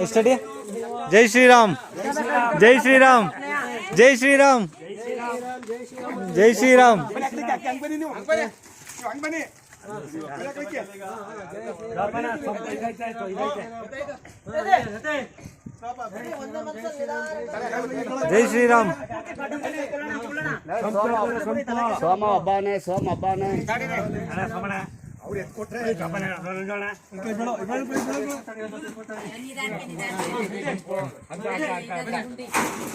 Study ಜೈ ಶ್ರೀರಾಮ್ ಜೈ ಶ್ರೀರಾಮ್ ಜೈ ಶ್ರೀರಾಮ್ ಜೈ ಶ್ರೀರಾಮ್ ಜೈ ಶ್ರೀರಾಮ್ ಸೋಮ ಹಬ್ಬನೇ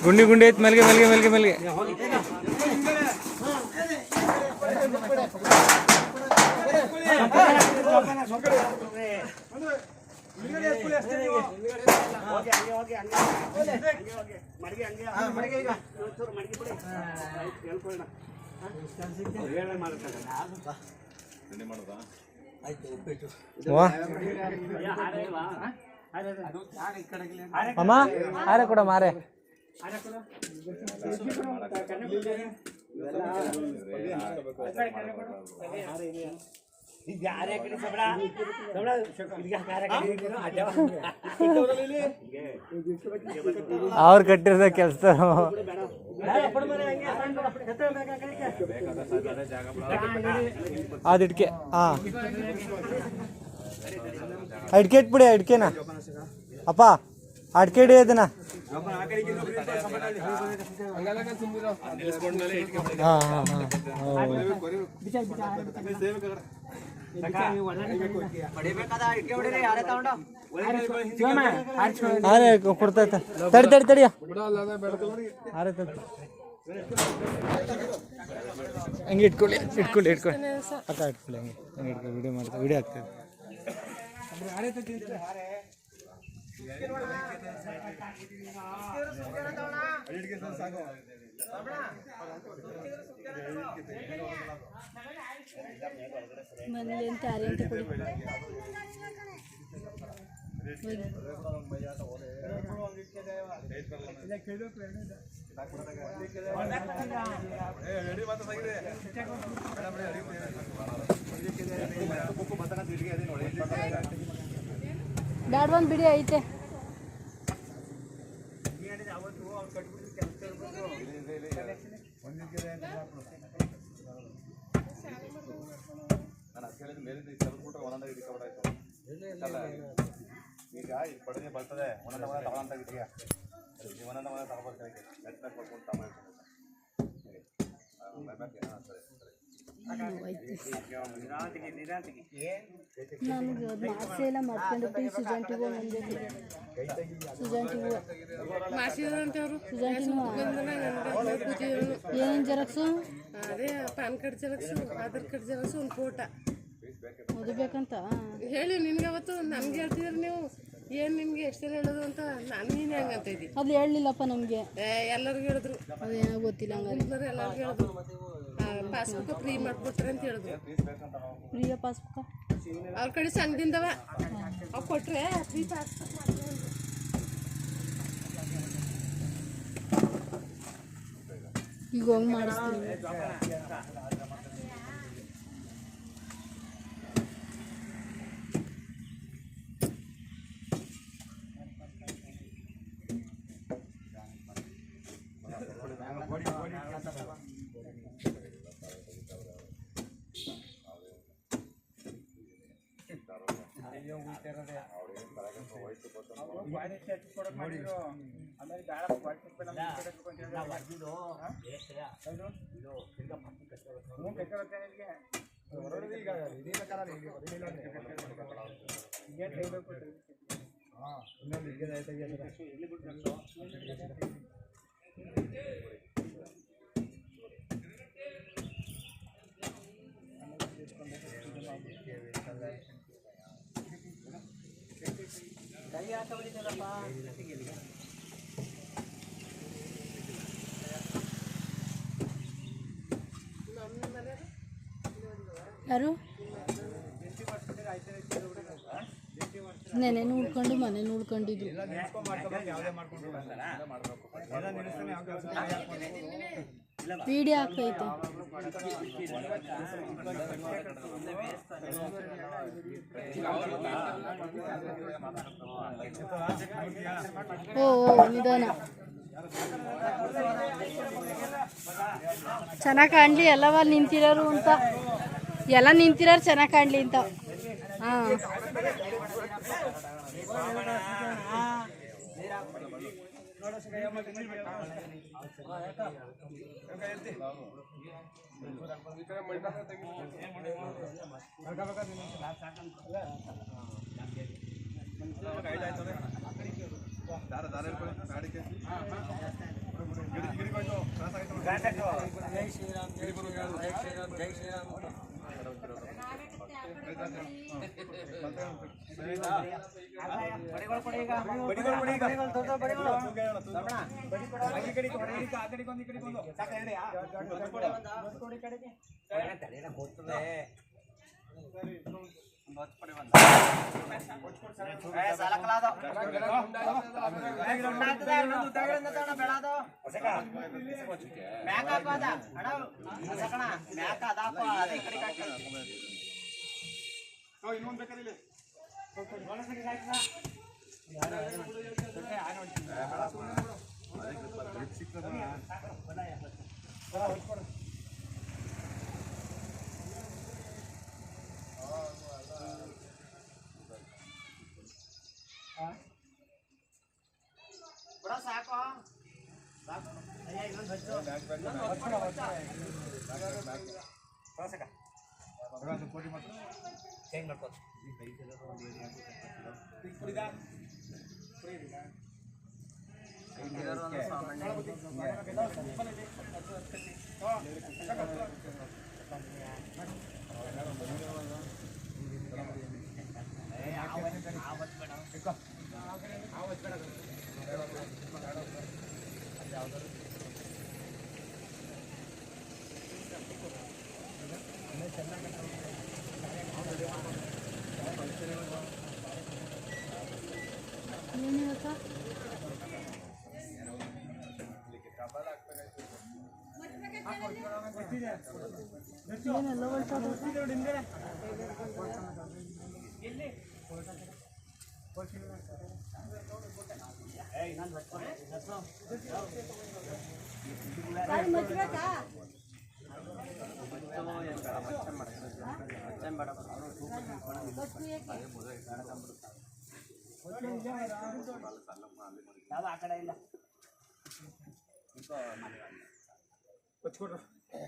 ಗುಂಡಿ ಗುಂಡಿ ಐತ್ ಮೆಲ್ಗೆ ಮೆಲ್ಗೆ ಮೆಲ್ಗೆ ಮೆಲ್ಗೆ ಅಮ್ಮ ಆರೆ ಕೊಡ ಮಾರೆ ಅವ್ರು ಕಟ್ಟಿರೋದ ಕೆಲಸ ಅದು ಇಟ್ಕೆ ಹಾಂ ಅಡ್ಕೆ ಇಟ್ಬಿಡಿ ಅಡ್ಕೆನಾ ಅಪ್ಪ ಅಡ್ಕೆ ಹಿಡಿ ಅದನ್ನ ಹಾಂ ಹಾಂ ಹಾಂ ಅರೆ ಕೊಡ್ತೈತೆ ತಡಿ ತಡಿ ತಡಿಯ ಅರೆ ಹಂಗೆ ಇಟ್ಕೊಳ್ಳಿ ಇಟ್ಕೊಳ್ಳಿ ಇಟ್ಕೊಳ್ಳಿ ಅಕ್ಕ ಇಟ್ಕೊಳ್ಳಿ ಹಂಗೆ ಹಂಗೆ ಇಟ್ಕೊಳ್ಳಿ ವಿಡಿಯೋ ಮಾಡ್ತಾ ವಿಡಿಯೋ ಆಗ್ತದೆ ಮನೇಲಿ ಅಂತ ಅರೆ ಅಂತ ಕೊಡಿ ಬ್ಯಾಡ್ ಒಂದು ಬಿಡಿ ಐತೆ ಈಗ ಈ ಪಡೆದೇ ಬರ್ತದೆ ಒಂದೊಂದ ಮನೆ ತಗೊಳ್ಳಂತ ಇದೆಯ ಒಂದೊಂದ ಮನೆ ತಗೋಬರ್ತಾರೆ ನೆಟ್ನಾಗ ಕೊಟ್ಕೊಂಡು ತಗೊಂಡು ನನಗೆ ಮಾರ್ಕ್ಸ್ ಎಲ್ಲ ಮಾಡ್ಕೊಂಡು ಸುಜಾಂಟಿಗೂ ಏನೇನು ಜೆರಾಕ್ಸು ಅದೇ PAN card xerox Aadhaar card xerox ಒಂದು ಫೋಟೋ ಅದು ಬೇಕಂತ ಹೇಳಿ ನಿನ್ಗೆ ಅವತ್ತು ನನ್ಗೆ ಹೇಳ್ತಿದ್ರಿ ನೀವು ಏನ್ ನಿಮ್ಗೆ ಎಷ್ಟು ಹೇಳೋದು ಅಂತ ನಾನು ನೀನು ಹೆಂಗಂತ ಇದ್ದಿ ಅದು ಹೇಳಲಿಲ್ಲಪ್ಪ ನಮಗೆ ಎಲ್ಲರಿಗೂ ಹೇಳಿದ್ರು ಅದೇನೋ ಗೊತ್ತಿಲ್ಲ ಹಂಗಾರೆ ಎಲ್ಲರಿಗೂ ಹೇಳಿದ್ರು ಪಾಸ್ಬುಕ್ ಫ್ರೀ ಮಾಡ್ಕೊಡ್ತಾರೆ ಅಂತ ಹೇಳಿದ್ರು ಫ್ರೀಯ ಪಾಸ್ಬುಕ್ ಅವ್ರ ಕಡೆ ಸಂಘದಿಂದವ ಅವ್ ಕೊಟ್ರೆ ಫ್ರೀ ಪಾಸ್ಬುಕ್ ಮಾಡ್ತಾರೆ ಈಗ ಹೋಗಿ ಮಾಡಿಸ್ತೀನಿ ಯಾರು ನೆನೆ ನೋಡ್ಕೊಂಡು ಮನೆ ನೋಡ್ಕೊಂಡಿದ್ರು. ವಿಡಿಯೋ ಹಾಕೈತೆ. ಓ ನಿಧಾನ. ಚೆನ್ನಾಗಿ ಕಾಣಲಿ ಎಲ್ಲವ ನಿಂತಿರೋರು ಅಂತ, ಎಲ್ಲ ನಿಂತಿರೋರು ಚೆನ್ನಾಗಿ ಕಾಣಲಿ ಅಂತ. ಹಾಂ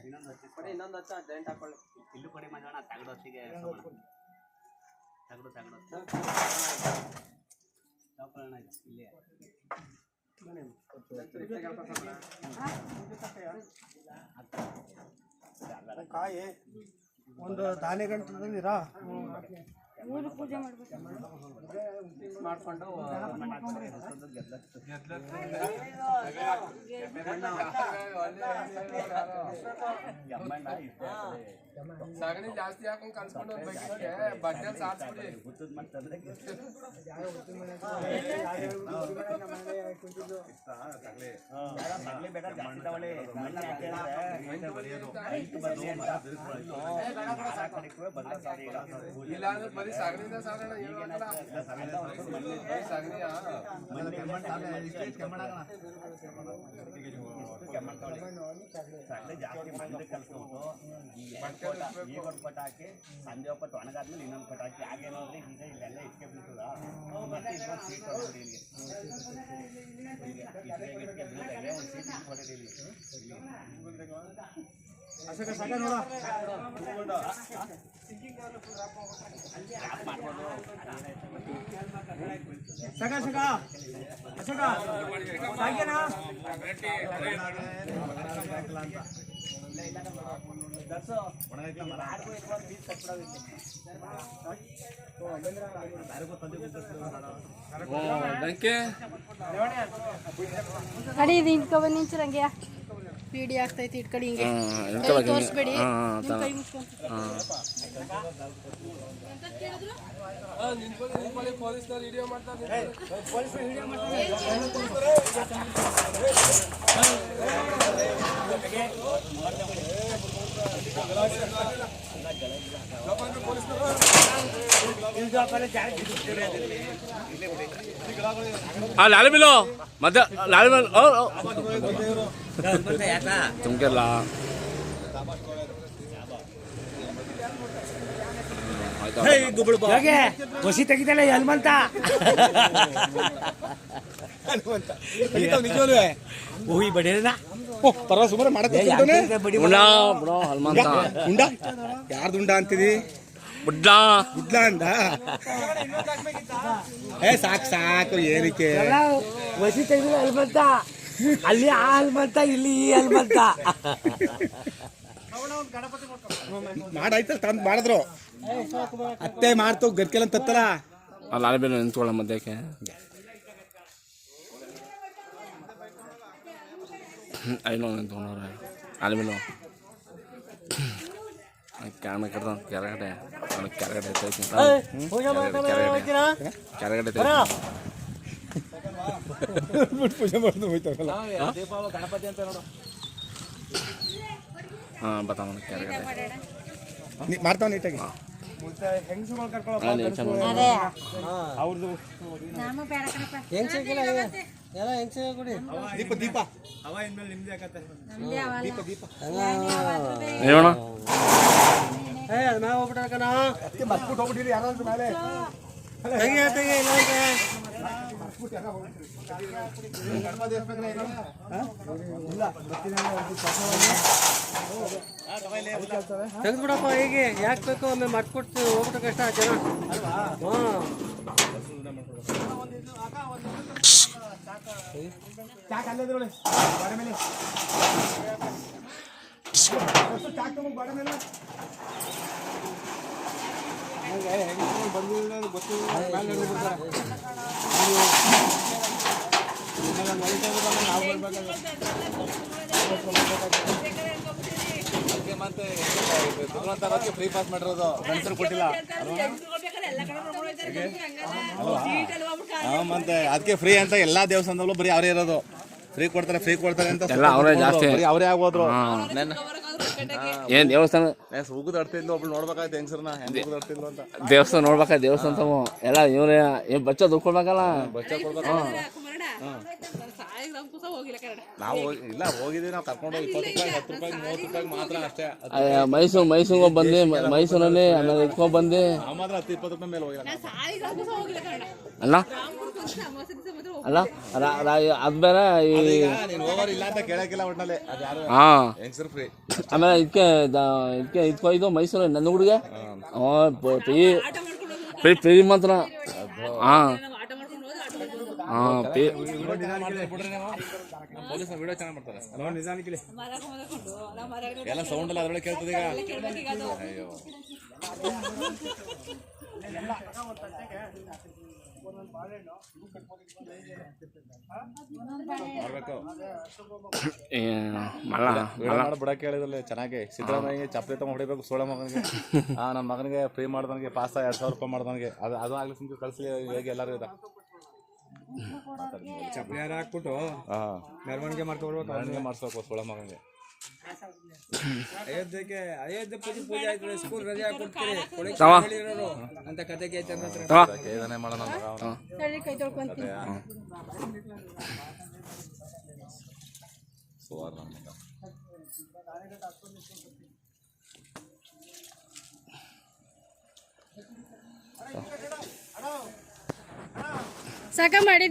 ಏನೆಲ್ಲ ಇನ್ನೊಂದು ಹಚ್ಚ ಜೈಂಟ್ ಹಾಕೊಳ್ಳಿ. ಇಲ್ಲು ಕೊಡಿ ಮಾಡೋಣ ತಗಡು ಹೊತ್ತಿಗೆ ತಗಡು ಇಲ್ಲಿ ಕಾಯಿ ಒಂದು ದಾನಿ ಗಂಟಲಿರಾ ಊರು ಪೂಜೆ ಮಾಡ್ಬೇಕು ಮಾಡ್ಕೊಂಡು ಸಗಣಿ ಜಾಸ್ತಿ ಹಾಕೊಂಡ್ ಕಲ್ಸ್ಕೊಂಡು ಬಟ್ಟೆ ಸಾರಿಸ್ಬಿಡಿ. ಇಲ್ಲಾಂದ್ರೆ ಬರೀ ಸಗಣಿಯಿಂದ ಸಾರೋಣ. ಸಗಣಿಯ ಜಾಸ್ತಿ ಮಂದಿ ಕಲ್ಸ್ಕೊಂಡು ಈಗ ಒಂದು ಪಟ ಹಾಕಿ ಸಂಜೆ ಒಪ್ಪತ್ತು ಒಣಗಾದ್ಮೇಲೆ ಇನ್ನೊಂದು ಪಟ ಹಾಕಿ ಹಾಗೆ ನೋಡ್ರಿ ಈಗ ಇಲ್ಲೆಲ್ಲ ಇಟ್ಕೆ ಬೀಳ್ತದ ಮತ್ತೆ ಇನ್ನೊಂದು ಸೀಟ್ ಕೊಡ್ಬಿಡಿ ಇಲ್ಲಿಗೆ ಇಟ್ಕೆ ಬೀಳ್ತಾರೆ ಒಂದು ಸೀಟ್ ಇಟ್ಕೊಡಿರಿ ಇಲ್ಲಿ ಮಾಡ್ಬೋದು. ಅಡಿ ಇದು ಇಂಟ್ಕೊ ಬನ್ನಿ ರಂಗ್ಯ ಪೀಡಿ ಆಗ್ತೈತಿ ಇಟ್ಕೊಳ್ಳಿ ಹಿಂಗೆ ಇಟ್ಕೊಳಕ್ಕೆ ತೋರಿಸ್ಬೇಡಿ ಹಾಂ ಕೈ ಮುಚ್ಕೊಂಡು ಲಾಲಿ ಬಿಲು ಮತ್ತೆ ಲಾಲಿ ಬಿಲ್ ತುಮಕಿಲ್ಲ ಹೊಸಿ ತೆಗಿತಲ್ಲ ಹನುಮಂತ ನಿಜವೂ ಹೋಗಿ ಬಡಿಯೋಣ ಪರ್ವ ಸುಮಾರು ಮಾಡಕ್ಕೆ ಹನುಮಂತ ಉಂಡ ಯಾರ್ದು ಉಂಡ ಅಂತಿದಿ ಬುಡ್ಡ ಬುಡ್ಲ ಅಂದ ಸಾಕು ಏನಕ್ಕೆ ಹೊಸಿ ತೆಗಿಲ್ಲ ಹನುಮಂತ ಅಲ್ಲಿ ಆ ಹನುಮಂತ ಇಲ್ಲಿ ಈ ಹನುಮಂತ ಮಾಡಾಯ್ತಲ್ಲ ತಂದ್ ಮಾಡಿದ್ರು ಅತ್ತೆ ಮಾಡ್ತು ಗರ್ಕೆಲ್ಲ ತತ್ತಲ್ಲ ಲಾಲಿ ಬಿಲ್ ನಿಂತ್ಕೊಳ್ಳ ಮಧ್ಯಕ್ಕೆ ಐನೋ ನಿಂತ್ಕೊಂಡವ್ರೆ ಲಾಲಿ ಬಿಲು ಕ್ಯಾನ ಕಡ್ದ ಕೆಳಗಡೆ ಕೆಳಗಡೆ ಐತೈತಿ ಕೆಳಗಡೆ ಪೂಜೆ ಮಾಡ್ದು ಹೋಯ್ತಾವಲ್ಲ ಹಾಂ ಬತ್ತಾವ ಕೆಳಗಡೆ ಮಾಡ್ತಾವ ನೀಟಾಗಿ ದೀಪ ದೀಪ ಹೇಳೋಣ ಮತ್ಬಿಟ್ಟು ಹೋಗ್ಬಿಟ್ಟಿರಿ ಯಾರಾದ್ರೂ ಮೇಲೆ ತೆಗೆದ್ಬಿಡಪ್ಪ ಹೇಗೆ ಯಾಕೆ ಬೇಕು ಆಮೇಲೆ ಮಾಡ್ಕೊಡ್ತೀವಿ ಹೋಗ್ಬಿಟ್ಟು ಕಷ್ಟ ಜನ ಫ್ರೀ ಪಾಸ್ ಮಾಡಿರೋದು ಗಂಡಸರು ಕೊಟ್ಟಿಲ್ಲ ಮತ್ತೆ ಅದಕ್ಕೆ ಫ್ರೀ ಅಂತ ಎಲ್ಲಾ ದೇವಸ್ಥಾನದಲ್ಲೂ ಬರೀ ಅವರೇ ಇರೋದು ಫ್ರೀ ಕೊಡ್ತಾರೆ ಅಂತ ಎಲ್ಲ ಅವರೇ ಜಾಸ್ತಿ ಅವರೇ ಆಗ್ಬೋದ್ರು ಏನ್ ದೇವಸ್ಥಾನ ಉಗುದ್ ಆಡ್ತಿದ್ಲು ಒಬ್ಳು ನೋಡ್ಬೇಕಾಯ್ತು ಹೆಂಗಸರ್ನ ಹೆಂಗ್ ಉಗುದ್ ಆಡ್ತಿದ್ಲು ಅಂತ ದೇವಸ್ಥಾನ ನೋಡ್ಬೇಕಾ ದೇವಸ್ಥಾನ ಎಲ್ಲ ಇವ್ರೆ ಏನ್ ಬಚ್ಚ ದುಡ್ಕೊಳ್ಬೇಕಲ್ಲ ನಾವು ಇಲ್ಲ ಹೋಗಿದ್ದೀವಿ ನಾವು ಕರ್ಕೊಂಡು 20 ರೂಪಾಯಿ 10 ರೂಪಾಯಿ 30 ರೂಪಾಯಿ ಮಾತ್ರ ಅಷ್ಟೇ ಮೈಸೂರಿಗೆ ಬಂದು ಮೈಸೂರಲ್ಲಿ ಆಮೇಲೆ ಇಟ್ಕೊಂಡ್ ಬಂದು ನಾವು ಮಾತ್ರ 10-20 ರೂಪಾಯಿ ಮೇಲೆ ಹೋಗಿಲ್ಲ ಅಲ್ಲ ಅದ್ ಬೇರೆ ನೀನು ಓವರ್ ಇಲ್ಲ ಅಂತ ಕೇಳಕ್ಕಿಲ್ಲ ಒಟ್ನಲ್ಲಿ ಅದು ಯಾರು ಹಾ ಹೆಂಗಸರು ಫ್ರೀ ಆಮೇಲೆ ಇದಕ್ಕೆ ಇದ್ಕೊಯ್ದು ಮೈಸೂರು ನನ್ನ ಹುಡುಗ ಫ್ರೀ ಮಾತ್ರ ಹಾ ಹಾ ಪೊಲೀಸ್ ವಿಡಿಯೋ ಚೆನ್ನಾಗಿ ಮಾಡ್ತಾರೆ ನಿಜಾನಿಕಿಲಿ ಎಲ್ಲ ಸೌಂಡ್ ಎಲ್ಲ ಅದ್ರೊಳಗೆ ಕೇಳ್ತದೆ ಈಗ ಅಯ್ಯೋ ಬಿಡಕ್ಕೆ ಹೇಳಿದ್ರಲ್ಲಿ ಚೆನ್ನಾಗಿ ಸಿದ್ದರಾಮಯ್ಯ ಚಪ್ಪಲಿ ತಗೊಂಡು ಹೊಡಿಬೇಕು ಸೋಳ ಮಗನಿಗೆ ನಮ್ಮ ಮಗನಿಗೆ ಫ್ರೀ ಮಾಡ್ದವನಿಗೆ ಪಾಸ್ 2000 ರೂಪಾಯಿ ಮಾಡ್ದವನಿಗೆ ಅದು ಆಗ್ಲಿ ಸುಮ್ಮನೆ ಕಳಿಸ್ಲಿ ಹೇಗೆ ಎಲ್ಲರೂ ಇದೆ ಚಪ್ಪಲಿ ಯಾರು ಹಾಕ್ಬಿಟ್ಟು ಮೆರವಣಿಗೆ ಮಾಡಿಸ್ಬೇಕು ಸೋಳ ಮಗನಿಗೆ ಅಯೋಧ್ಯೆ ಪೂಜೆ ಆಯ್ತು ಸ್ಕೂಲ್ ರಜೆ ಹಾಕ್ಬಿಡ್ತೀರಿ ಅಂತ ಕತೆಗೆ ಏನೇ ಮಾಡೋಣ ಕೈ ತೊಳ್ಕೊಂತೀನಿ ಸಾಕ ಮಾಡಿ